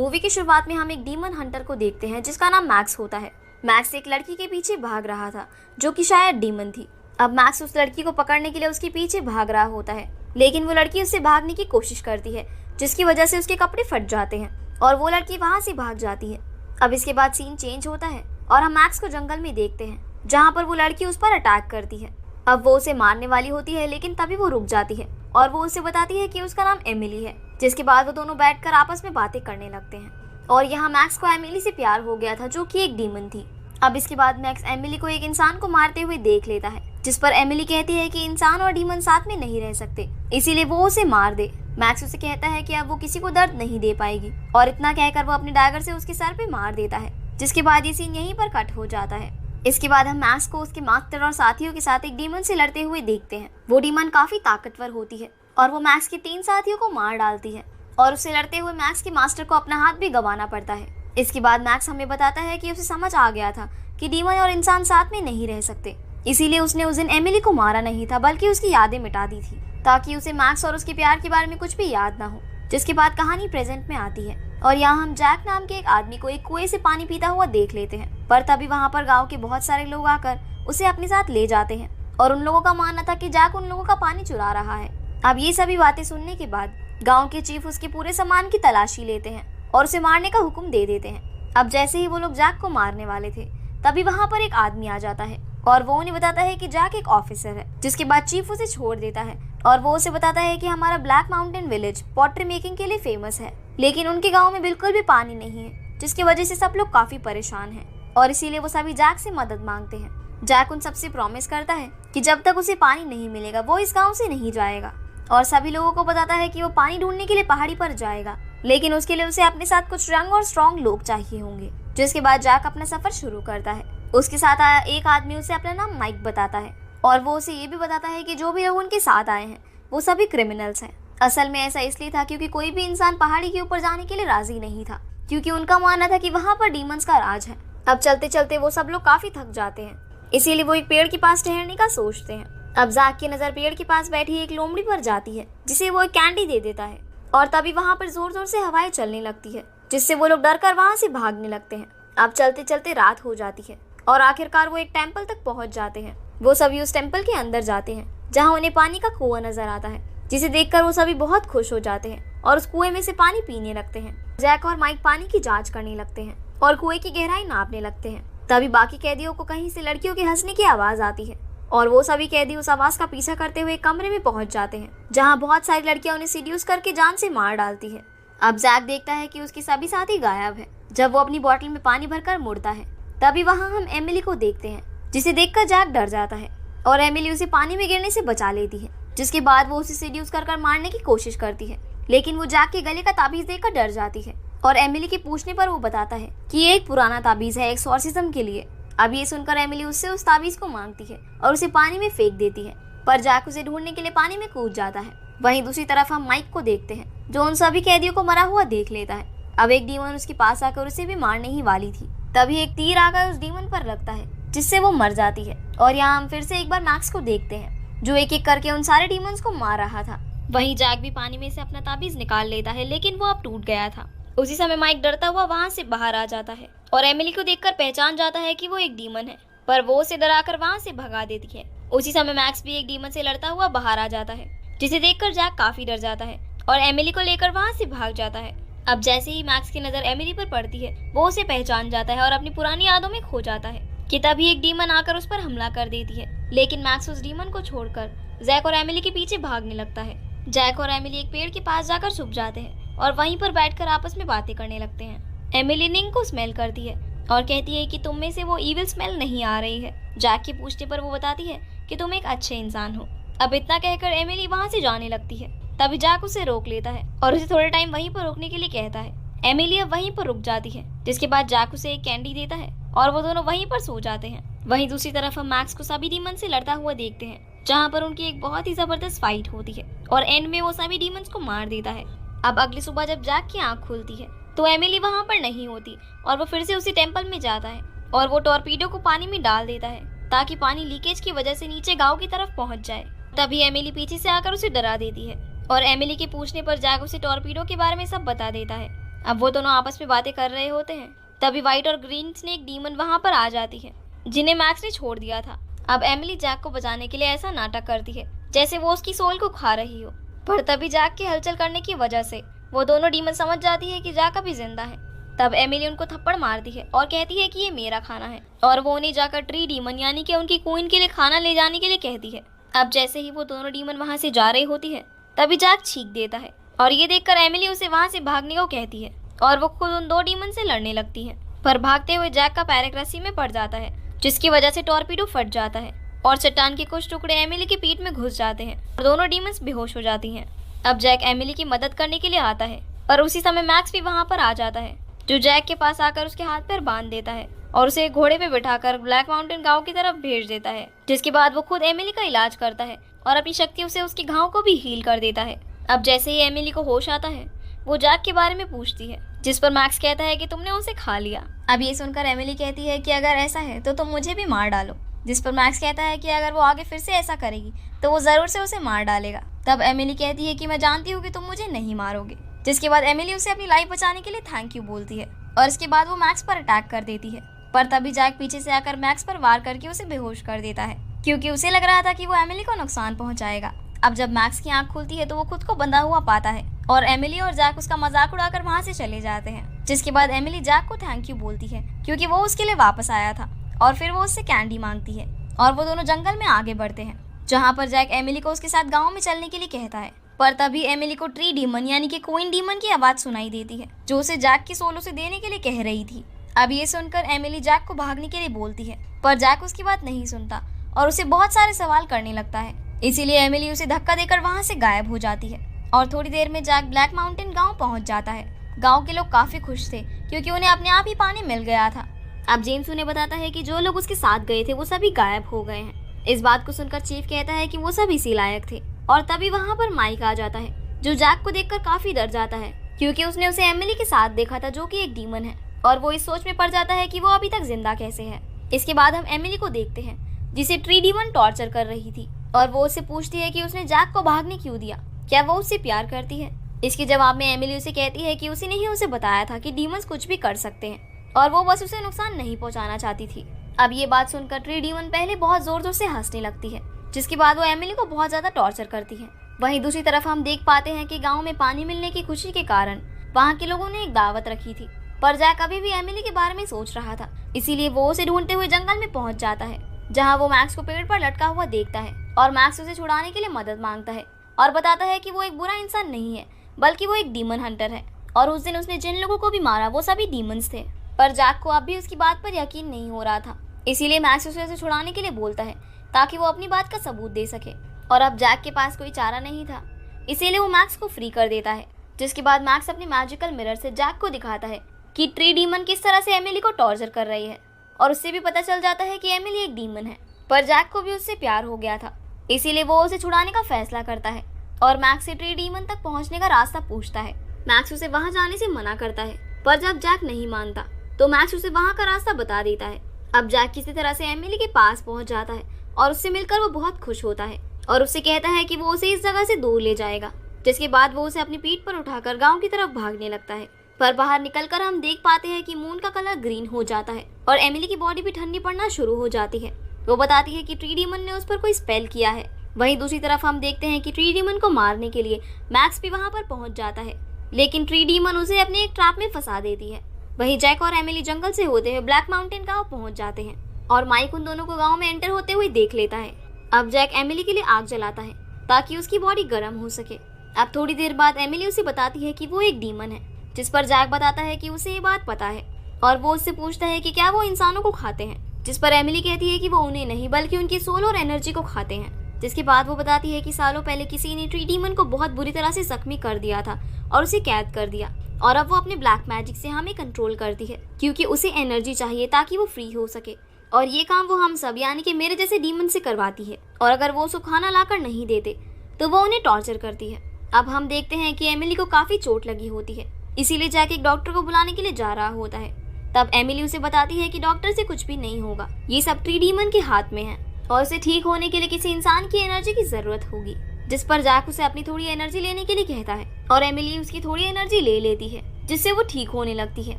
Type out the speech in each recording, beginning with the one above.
Movie की शुरुआत में हम एक डीमन हंटर को देखते हैं जिसका नाम मैक्स होता है। मैक्स एक लड़की के पीछे भाग रहा था जो कि शायद डीमन थी। अब मैक्स उस लड़की को पकड़ने के लिए उसके पीछे भाग रहा होता है, लेकिन वो लड़की उससे भागने की कोशिश करती है जिसकी वजह से उसके कपड़े फट जाते हैं और वो लड़की वहाँ से भाग जाती है। अब इसके बाद सीन चेंज होता है और हम मैक्स को जंगल में देखते हैं जहाँ पर वो लड़की उस पर अटैक करती है। अब वो उसे मारने वाली होती है, लेकिन तभी वो रुक जाती है और वो उसे बताती है कि उसका नाम एमिली है। जिसके बाद वो दोनों बैठकर आपस में बातें करने लगते हैं और यहाँ मैक्स को एमिली से प्यार हो गया था जो कि एक डीमन थी। अब इसके बाद मैक्स एमिली को एक इंसान को मारते हुए देख लेता है, जिस पर एमिली कहती है कि इंसान और डीमन साथ में नहीं रह सकते, इसीलिए वो उसे मार दे। मैक्स उसे कहता है कि अब वो किसी को दर्द नहीं दे पाएगी और इतना कहकर वो अपने डैगर से उसके सर पे मार देता है। जिसके बाद ये सीन यहीं पर कट हो जाता है। इसके बाद हम मैक्स को उसके मास्टर और साथियों के साथ एक डीमन से लड़ते हुए देखते हैं। वो डीमन काफी ताकतवर होती है और वो मैक्स के 3 साथियों को मार डालती है और उससे लड़ते हुए मैक्स के मास्टर को अपना हाथ भी गंवाना पड़ता है। इसके बाद मैक्स हमें बताता है कि उसे समझ आ गया था कि डीमन और इंसान साथ में नहीं रह सकते, इसीलिए उसने उस दिन एमिली को मारा नहीं था बल्कि उसकी यादें मिटा दी थी ताकि उसे मैक्स और उसके प्यार के बारे में कुछ भी याद ना हो। जिसके बाद कहानी प्रेजेंट में आती है और यहाँ हम जैक नाम के एक आदमी को एक कुएं से पानी पीता हुआ देख लेते हैं। पर तभी वहाँ पर गाँव के बहुत सारे लोग आकर उसे अपने साथ ले जाते हैं और उन लोगों का मानना था कि जैक उन लोगों का पानी चुरा रहा है। अब ये सभी बातें सुनने के बाद गांव के चीफ उसके पूरे सामान की तलाशी लेते हैं और उसे मारने का हुक्म दे देते हैं। अब जैसे ही वो लोग जैक को मारने वाले थे तभी वहाँ पर एक आदमी आ जाता है और वो उन्हें बताता है कि जैक एक ऑफिसर है। जिसके बाद चीफ उसे छोड़ देता है और वो उसे बताता है कि हमारा black mountain village pottery making के लिए फेमस है, लेकिन उनके गाँव में बिल्कुल भी पानी नहीं है, जिसकी वजह से सब लोग काफी परेशान हैं और इसीलिए वो सभी जैक से मदद मांगते हैं। जैक उन सबसे प्रॉमिस करता है कि जब तक उसे पानी नहीं मिलेगा वो इस गाँव से नहीं जाएगा और सभी लोगों को बताता है कि वो पानी ढूंढने के लिए पहाड़ी पर जाएगा, लेकिन उसके लिए उसे अपने साथ कुछ यंग और स्ट्रॉन्ग लोग चाहिए होंगे। जिसके बाद जैक अपना सफर शुरू करता है। उसके साथ आया एक आदमी उसे अपना नाम माइक बताता है और वो उसे ये भी बताता है कि जो भी लोग उनके साथ आए हैं वो सभी क्रिमिनल्स हैं। असल में ऐसा इसलिए था क्योंकि कोई भी इंसान पहाड़ी के ऊपर जाने के लिए राजी नहीं था, क्योंकि उनका मानना था कि वहाँ पर डीमंस का राज है। अब चलते चलते वो सब लोग काफी थक जाते हैं, इसीलिए वो एक पेड़ के पास ठहरने का सोचते हैं। अब जैक की नजर पेड़ के पास बैठी एक लोमड़ी पर जाती है जिसे वो एक कैंडी दे देता है और तभी वहाँ पर जोर जोर से हवाएं चलने लगती है, जिससे वो लोग डर कर वहाँ से भागने लगते हैं। अब चलते चलते रात हो जाती है और आखिरकार वो एक टेम्पल तक पहुँच जाते हैं। वो सभी उस टेम्पल के अंदर जाते हैं जहाँ उन्हें पानी का कुआं नजर आता है, जिसे देखकर वो सभी बहुत खुश हो जाते हैं और उस कुएं में से पानी पीने लगते हैं। जैक और माइक पानी की जांच करने लगते हैं और कुएं की गहराई नापने लगते हैं। तभी बाकी कैदियों को कहीं से लड़कियों के हंसने की आवाज आती है और वो सभी कैदी उस आवाज का पीछा करते हुए कमरे में पहुंच जाते हैं जहां बहुत सारी लड़कियां उन्हें सीड्यूस करके जान से मार डालती है। अब जैक देखता है कि उसके सभी साथी गायब है। जब वो अपनी बोतल में पानी भरकर मुड़ता है तभी वहाँ हम एमिली को देखते हैं, जिसे देखकर जैक डर जाता है और एमिली उसे पानी में गिरने से बचा लेती है। जिसके बाद वो उसे सीड्यूस कर मारने की कोशिश करती है, लेकिन वो जैक के गले का ताबीज देखकर डर जाती है और एमिली के पूछने पर वो बताता है कि ये एक पुराना ताबीज है एक्सॉर्सिज्म के लिए। अब ये सुनकर एमिली उससे उस ताबीज को मांगती है और उसे पानी में फेंक देती है, पर जैक उसे ढूंढने के लिए पानी में कूद जाता है। वहीं दूसरी तरफ हम माइक को देखते हैं जो उन सभी कैदियों को मरा हुआ देख लेता है। अब एक डीमन उसके पास आकर उसे भी मारने ही वाली थी, तभी एक तीर आकर उस डीमन पर लगता है जिससे वो मर जाती है। और यहाँ हम फिर से एक बार मैक्स को देखते हैं जो एक एक करके उन सारे डीमंस को मार रहा था। वहीं जैक भी पानी में से अपना ताबीज निकाल लेता है, लेकिन वो अब टूट गया था। उसी समय माइक डरता हुआ वहाँ से बाहर आ जाता है और एमिली को देखकर पहचान जाता है कि वो एक डीमन है, पर वो उसे डराकर वहाँ से भगा देती है। उसी समय मैक्स भी एक डीमन से लड़ता हुआ बाहर आ जाता है, जिसे देखकर जैक काफी डर जाता है और एमिली को लेकर वहाँ से भाग जाता है। अब जैसे ही मैक्स की नजर एमिली पर पड़ती है वो उसे पहचान जाता है और अपनी पुरानी यादों में खो जाता है कि तभी एक डीमन आकर उस पर हमला कर देती है, लेकिन मैक्स उस डीमन को छोड़कर जैक और एमिली के पीछे भागने लगता है। जैक और एमिली एक पेड़ के पास जाकर छुप जाते हैं और वहीं पर बैठकर आपस में बातें करने लगते हैं। एमिली निंग को स्मेल करती है और कहती है कि तुम में से वो ईविल स्मेल नहीं आ रही है। जैक के पूछने पर वो बताती है कि तुम एक अच्छे इंसान हो। अब इतना कहकर एमिली वहाँ से जाने लगती है, तभी जैक उसे रोक लेता है और उसे थोड़े टाइम वहीं पर रुकने के लिए कहता है। एमिली अब वहीं पर रुक जाती है, जिसके बाद जैक उसे एक कैंडी देता है और वो दोनों वहीं पर सो जाते हैं। वहीं दूसरी तरफ हम मैक्स को सभी डीमन से लड़ता हुआ देखते हैं, जहाँ पर उनकी एक बहुत ही जबरदस्त फाइट होती है और एंड में वो सभी डीमंस को मार देता है। अब अगली सुबह जब जैक की आंख खुलती है तो एमिली वहाँ पर नहीं होती और वो फिर से उसी टेम्पल में जाता है और वो टॉर्पीडो को पानी में डाल देता है ताकि पानी लीकेज की वजह से नीचे गाँव की तरफ पहुँच जाए। तभी एमिली पीछे से आकर उसे डरा देती है और एमिली के पूछने पर जैक उसे टॉर्पीडो के बारे में सब बता देता है अब वो दोनों आपस में बातें कर रहे होते हैं, तभी व्हाइट और ग्रीन स्नेक डीमन वहाँ पर आ जाती है, जिन्हें मैक्स ने छोड़ दिया था। अब एमिली जैक को बचाने के लिए ऐसा नाटक करती है जैसे वो उसकी सोल को खा रही हो, पर तभी जैक की हलचल करने की वजह से वो दोनों डीमन समझ जाती है कि जैक अभी जिंदा है। तब एमिली उनको थप्पड़ मारती है और कहती है कि ये मेरा खाना है, और वो उन्हें जाकर ट्री डीमन यानी कि उनकी क्वीन के लिए खाना ले जाने के लिए कहती है। अब जैसे ही वो दोनों डीमन वहाँ से जा रही होती है, तभी जैक छींक देता है, और ये देखकर एमिली उसे वहाँ से भागने को कहती है, और वो खुद उन दो डीमन से लड़ने लगती है। पर भागते हुए जैक का पैर एक रस्सी में पड़ जाता है, जिसकी वजह से टॉर्पीडो फट जाता है और चट्टान के कुछ टुकड़े एमिली की पीठ में घुस जाते हैं और दोनों डीमंस बेहोश हो जाती हैं। अब जैक एमिली की मदद करने के लिए आता है, पर उसी समय मैक्स भी वहाँ पर आ जाता है, जो जैक के पास आकर उसके हाथ पैर बांध देता है और उसे एक घोड़े पे बिठाकर ब्लैक माउंटेन गांव की तरफ भेज देता है, जिसके बाद वो खुद एमिली का इलाज करता है और अपनी शक्तियों से उसके घाव को भी हील कर देता है। अब जैसे ही एमिली को होश आता है, वो जैक के बारे में पूछती है, जिस पर मैक्स कहता है कि तुमने उसे खा लिया। अब ये सुनकर एमिली कहती है कि अगर ऐसा है तो तुम मुझे भी मार डालो, जिस पर मैक्स कहता है कि अगर वो आगे फिर से ऐसा करेगी तो वो जरूर से उसे मार डालेगा। तब एमिली कहती है कि मैं जानती हूँ कि तुम मुझे नहीं मारोगे, जिसके बाद एमिली उसे अपनी लाइफ बचाने के लिए थैंक यू बोलती है और इसके बाद वो मैक्स पर अटैक कर देती है। पर तभी जैक पीछे से आकर मैक्स पर वार करके उसे बेहोश कर देता है, क्योंकि उसे लग रहा था कि वो एमिली को नुकसान पहुंचाएगा। अब जब मैक्स की आंख खुलती है तो वो खुद को बंधा हुआ पाता है और एमिली और जैक उसका मजाक उड़ाकर वहाँ से चले जाते हैं, जिसके बाद एमिली जैक को थैंक यू बोलती है क्योंकि वो उसके लिए वापस आया था, और फिर वो उससे कैंडी मांगती है और वो दोनों जंगल में आगे बढ़ते हैं, जहाँ पर जैक एमिली को उसके साथ गाँव में चलने के लिए कहता है। पर तभी एमिली को ट्री डीमन यानी कि क्वीन डीमन की आवाज सुनाई देती है, जो उसे जैक की सोल उसे देने के लिए कह रही थी। अब ये सुनकर एमिली जैक को भागने के लिए बोलती है, पर जैक उसकी बात नहीं सुनता और उसे बहुत सारे सवाल करने लगता है। इसीलिए एमिली उसे धक्का देकर वहाँ से गायब हो जाती है और थोड़ी देर में जैक ब्लैक माउंटेन गाँव पहुँच जाता है। गाँव के लोग काफी खुश थे क्योंकि उन्हें अपने आप ही पानी मिल गया था। अब जेम्स उन्हें बताता है कि जो लोग उसके साथ गए थे वो सभी गायब हो गए हैं। इस बात को सुनकर चीफ कहता है कि वो सब इसी लायक थे, और तभी वहाँ पर माइक आ जाता है, जो जैक को देखकर काफी डर जाता है क्योंकि उसने उसे एमिली के साथ देखा था, जो कि एक डीमन है, और वो इस सोच में पड़ जाता है कि वो अभी तक जिंदा कैसे है। इसके बाद हम एमिली को देखते हैं, जिसे ट्री डीमन टॉर्चर कर रही थी, और वो उससे पूछती है कि उसने जैक को भागने क्यों दिया, क्या वो उससे प्यार करती है। इसके जवाब में एमिली उसे कहती है कि उसी ने ही उसे बताया था कि डीमंस कुछ भी कर सकते हैं और वो बस उसे नुकसान नहीं पहुंचाना चाहती थी। अब ये बात सुनकर ट्री डीमन पहले बहुत जोर जोर से हंसने लगती है, जिसके बाद वो एमिली को बहुत ज्यादा टॉर्चर करती है। वहीं दूसरी तरफ हम देख पाते हैं कि गांव में पानी मिलने की खुशी के कारण वहां के लोगों ने एक दावत रखी थी, पर जैक अभी भी एमिली के बारे में सोच रहा था, इसीलिए वो उसे ढूंढते हुए जंगल में पहुंच जाता है, जहां वो मैक्स को पेड़ पर लटका हुआ देखता है और मैक्स उसे छुड़ाने के लिए मदद मांगता है और बताता है कि वो एक बुरा इंसान नहीं है, बल्कि वो एक डीमन हंटर है, और उस दिन उसने जिन लोगों को भी मारा वो सभी डीमंस थे। पर जैक को अब भी उसकी बात पर यकीन नहीं हो रहा था, इसीलिए मैक्स उसे छुड़ाने के लिए बोलता है ताकि वो अपनी बात का सबूत दे सके। और अब जैक के पास कोई चारा नहीं था, इसीलिए वो मैक्स को फ्री कर देता है, जिसके बाद मैक्स अपने मैजिकल मिरर से जैक को दिखाता है कि ट्री डीमन किस तरह से एमिली को टॉर्चर कर रही है, और उससे भी पता चल जाता है कि एमिली एक डीमन है। पर जैक को भी उससे प्यार हो गया था, इसीलिए वो उसे छुड़ाने का फैसला करता है और मैक्स से ट्री डीमन तक पहुंचने का रास्ता पूछता है। मैक्स उसे वहां जाने से मना करता है, पर जब जैक नहीं मानता तो मैक्स उसे वहां का रास्ता बता देता है। अब जैक किसी तरह से एमिली के पास पहुंच जाता है और उससे मिलकर वो बहुत खुश होता है और उससे कहता है कि वो उसे इस जगह से दूर ले जाएगा, जिसके बाद वो उसे अपनी पीठ पर उठाकर गांव की तरफ भागने लगता है। पर बाहर निकलकर हम देख पाते हैं कि मून का कलर ग्रीन हो जाता है और एमिली की बॉडी भी ठंडी पड़ना शुरू हो जाती है। वो बताती है कि ट्री डीमन ने उस पर कोई स्पेल किया है। वहीं दूसरी तरफ हम देखते हैं कि ट्री डीमन को मारने के लिए मैक्स भी वहां पर पहुंच जाता है, लेकिन ट्री डीमन उसे अपने एक ट्रैप में फंसा देती है। वहीं जैक और एमिली जंगल से होते हुए ब्लैक माउंटेन गांव पहुंच जाते हैं और माइक उन दोनों को गांव में एंटर होते हुए देख लेता है। अब जैक एमिली के लिए आग जलाता है ताकि उसकी बॉडी गर्म हो सके। अब थोड़ी देर बाद एमिली उसे बताती है कि वो एक डीमन है, जिस पर जैक बताता है कि उसे ये बात पता है और वो उससे पूछता है कि क्या वो इंसानों को खाते हैं, जिस पर एमिली कहती है कि वो उन्हें नहीं बल्कि उनकी सोल और एनर्जी को खाते हैं। जिसके बाद वो बताती है कि सालों पहले किसी ने ट्री डीमन को बहुत बुरी तरह से जख्मी कर दिया था और उसे कैद कर दिया, और अब वो अपने ब्लैक मैजिक से हमें कंट्रोल करती है क्योंकि उसे एनर्जी चाहिए ताकि वो फ्री हो सके, और ये काम वो हम सब यानी कि मेरे जैसे डीमन से करवाती है, और अगर वो उसे खाना लाकर नहीं देते तो वो उन्हें टॉर्चर करती है। अब हम देखते हैं कि एमिली को काफी चोट लगी होती है, इसीलिए जैक एक डॉक्टर को बुलाने के लिए जा रहा होता है। तब एमिली उसे बताती है कि डॉक्टर से कुछ भी नहीं होगा, ये सब ट्री डीमन के हाथ में है और उसे ठीक होने के लिए किसी इंसान की एनर्जी की जरूरत होगी, जिस पर जैक उसे अपनी थोड़ी एनर्जी लेने के लिए कहता है और एमिली उसकी थोड़ी एनर्जी ले लेती है, जिससे वो ठीक होने लगती है।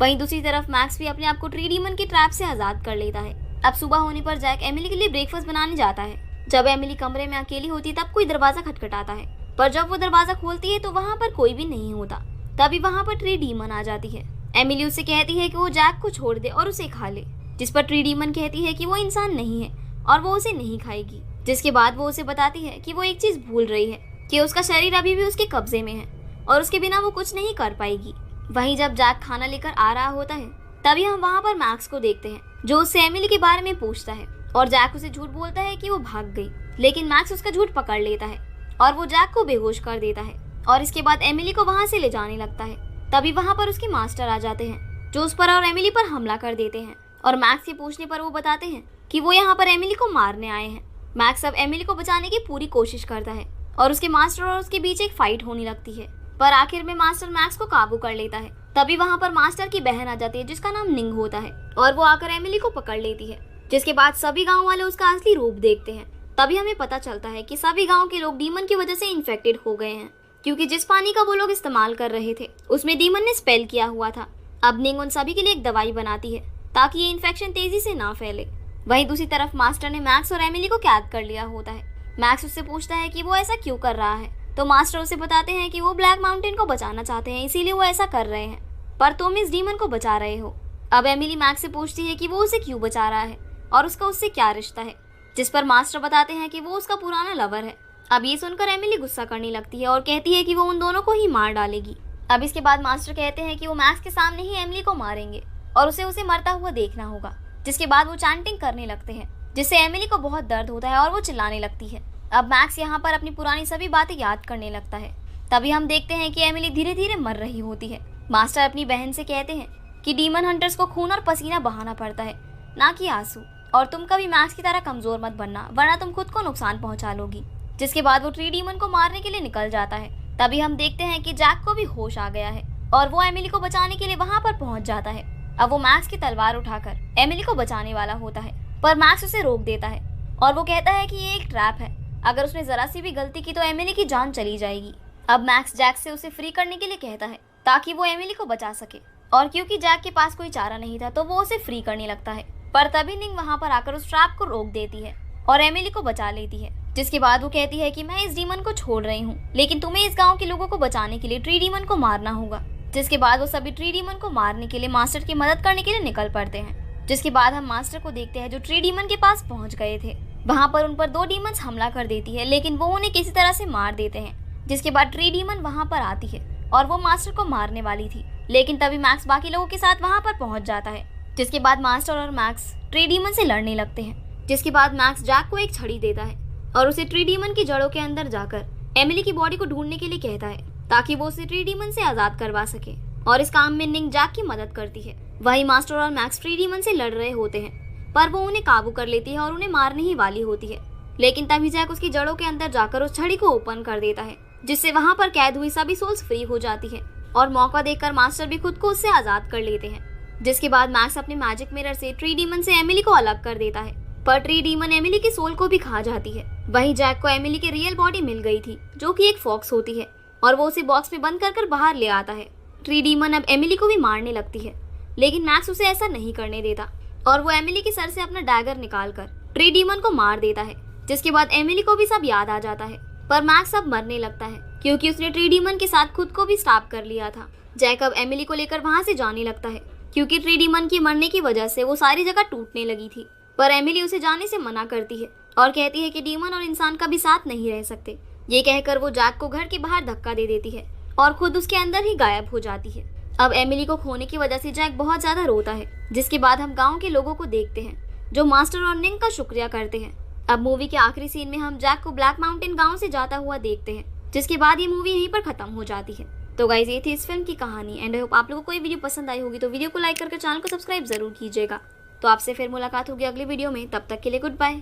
वहीं दूसरी तरफ मैक्स भी अपने आप को ट्री डीमन के ट्रैप से आजाद कर लेता है। अब सुबह होने पर जैक एमिली के लिए ब्रेकफास्ट बनाने जाता है। जब एमिली कमरे में अकेली होती है तब कोई दरवाजा खटखटाता है, पर जब वो दरवाजा खोलती है तो वहाँ पर कोई भी नहीं होता। तभी वहाँ पर ट्री डीमन आ जाती है। एमिली उससे कहती है कि वो जैक को छोड़ दे और उसे खा ले, जिस पर ट्री डीमन कहती है कि वो इंसान नहीं है और वो उसे नहीं खाएगी। जिसके बाद वो उसे बताती है कि वो एक चीज भूल रही है कि उसका शरीर अभी भी उसके कब्जे में है और उसके बिना वो कुछ नहीं कर पाएगी। वहीं जब जैक खाना लेकर आ रहा होता है तभी हम वहाँ पर मैक्स को देखते हैं, जो उससे एमिली के बारे में पूछता है और जैक उसे झूठ बोलता है कि वो भाग गई, लेकिन मैक्स उसका झूठ पकड़ लेता है और वो जैक को बेहोश कर देता है और इसके बाद एमिली को वहाँ से ले जाने लगता है। तभी वहाँ पर उसके मास्टर आ जाते हैं, जो उस पर और एमिली पर हमला कर देते हैं और मैक्स के पूछने पर वो बताते हैं कि वो यहाँ पर एमिली को मारने आए हैं। मैक्स अब एमिली को बचाने की पूरी कोशिश करता है और उसके मास्टर और उसके बीच एक फाइट होने लगती है, पर आखिर में मास्टर मैक्स को काबू कर लेता है। तभी वहाँ पर मास्टर की बहन आ जाती है जिसका नाम निंग होता है और वो आकर एमिली को पकड़ लेती है, जिसके बाद सभी गाँव वाले उसका असली रूप देखते हैं। तभी हमें पता चलता है कि सभी गाँव के लोग डीमन की वजह से इन्फेक्टेड हो गए हैं, क्योंकि जिस पानी का वो लोग इस्तेमाल कर रहे थे उसमें डीमन ने स्पेल किया हुआ था। अब निंग उन सभी के लिए एक दवाई बनाती है ताकि ये इन्फेक्शन तेजी से ना फैले। वहीं दूसरी तरफ मास्टर ने मैक्स और एमिली को कैद कर लिया होता है। मैक्स उससे पूछता है कि वो ऐसा क्यों कर रहा है, तो मास्टर उसे बताते हैं कि वो ब्लैक माउंटेन को बचाना चाहते हैं, इसीलिए वो ऐसा कर रहे हैं, पर तुम इस डीमन को बचा रहे हो। अब एमिली मैक्स से पूछती है कि वो उसे क्यों बचा रहा है और उसका उससे क्या रिश्ता है, जिस पर मास्टर बताते हैं कि वो उसका पुराना लवर है। अब ये सुनकर एमिली गुस्सा करने लगती है और कहती है कि वो उन दोनों को ही मार डालेगी। अब इसके बाद मास्टर कहते हैं कि वो मैक्स के सामने ही एमिली को मारेंगे और उसे मरता हुआ देखना होगा। जिसके बाद वो चैंटिंग करने लगते हैं, जिससे एमिली को बहुत दर्द होता है और वो चिल्लाने लगती है। अब मैक्स यहाँ पर अपनी पुरानी सभी बातें याद करने लगता है। तभी हम देखते हैं कि एमिली धीरे धीरे मर रही होती है। मास्टर अपनी बहन से कहते हैं कि डीमन हंटर्स को खून और पसीना बहाना पड़ता है, ना कि आंसू, और तुम कभी मैक्स की तरह कमजोर मत बनना, वरना तुम खुद को नुकसान पहुंचा लोगी। जिसके बाद वो ट्री डीमन को मारने के लिए निकल जाता है। तभी हम देखते हैं कि जैक को भी होश आ गया है और वो एमिली को बचाने के लिए वहां पर पहुंच जाता है। अब वो मैक्स की तलवार उठाकर एमिली को बचाने वाला होता है, पर मैक्स उसे रोक देता है और वो कहता है कि ये एक ट्रैप है, अगर उसने जरा सी भी गलती की तो एमिली की जान चली जाएगी। अब मैक्स जैक से उसे फ्री करने के लिए कहता है ताकि वो एमिली को बचा सके, और क्योंकि जैक के पास कोई चारा नहीं था तो वो उसे फ्री करने लगता है। पर तभी निंग वहां पर आकर उस ट्रैप को रोक देती है और एमिली को बचा लेती है। जिसके बाद वो कहती है कि मैं इस डीमन को छोड़ रही हूँ, लेकिन तुम्हें इस गाँव के लोगों को बचाने के लिए ट्री डीमन को मारना होगा। जिसके बाद वो सभी ट्री डीमन को मारने के लिए मास्टर की मदद करने के लिए निकल पड़ते हैं। जिसके बाद हम मास्टर को देखते हैं जो ट्री डीमन के पास पहुंच गए थे। वहां पर उन पर 2 डीमंस हमला कर देती है, लेकिन वो उन्हें किसी तरह से मार देते हैं। जिसके बाद ट्री डीमन वहां पर आती है और वो मास्टर को मारने वाली थी, लेकिन तभी मैक्स बाकी लोगों के साथ वहां पर पहुंच जाता है। जिसके बाद मास्टर और मैक्स ट्री डीमन से लड़ने लगते हैं। जिसके बाद मैक्स जैक को एक छड़ी देता है और उसे ट्री डीमन की जड़ों के अंदर जाकर एमिली की बॉडी को ढूंढने के लिए कहता है ताकि वो उसे ट्री डीमन से आजाद करवा सके, और इस काम में निंग जैक की मदद करती है। वहीं मास्टर और मैक्स ट्री डीमन से लड़ रहे होते हैं, पर वो उन्हें काबू कर लेती है और उन्हें मारने ही वाली होती है, लेकिन तभी जैक उसकी जड़ों के अंदर जाकर उस छड़ी को ओपन कर देता है, जिससे वहां पर कैद हुई सभी सोल्स फ्री हो जाती है और मौका देखकर मास्टर भी खुद को उससे आजाद कर लेते हैं। जिसके बाद मैक्स अपने मैजिक मिरर से ट्री डीमन से एमिली को अलग कर देता है, पर ट्री डीमन एमिली की सोल को भी खा जाती है। वहीं जैक को एमिली की रियल बॉडी मिल गई थी, जो कि एक फॉक्स होती है, और वो उसे बॉक्स में बंद कर बाहर ले आता है। ट्री डीमन अब एमिली को भी मारने लगती है, लेकिन मैक्स उसे ऐसा नहीं करने देता और वो एमिली के सर से अपना डैगर निकालकर ट्री डीमन को मार देता है। जिसके बाद एमिली को भी सब याद आ जाता है, पर मैक्स अब मरने लगता है क्योंकि उसने ट्री डीमन के साथ खुद को भी स्टॉप कर लिया था। जैक अब एमिली को लेकर वहां से जाने लगता है क्योंकि ट्री डीमन के मरने की वजह से वो सारी जगह टूटने लगी थी, पर एमिली उसे जाने से मना करती है और कहती है कि डीमन और इंसान कभी साथ नहीं रह सकते। ये कहकर वो जैक को घर के बाहर धक्का दे देती है और खुद उसके अंदर ही गायब हो जाती है। अब एमिली को खोने की वजह से जैक बहुत ज्यादा रोता है। जिसके बाद हम गांव के लोगों को देखते हैं जो मास्टर और निंग का शुक्रिया करते हैं। अब मूवी के आखिरी सीन में हम जैक को ब्लैक माउंटेन गांव से जाता हुआ देखते हैं, जिसके बाद ये मूवी यहीं पर खत्म हो जाती है। तो गाइस, ये थी इस फिल्म की कहानी एंड आई होप आप लोगों को ये वीडियो पसंद आई होगी, तो वीडियो को लाइक करके चैनल को सब्सक्राइब जरूर कीजिएगा। तो आपसे फिर मुलाकात होगी अगली वीडियो में, तब तक के लिए गुड बाय।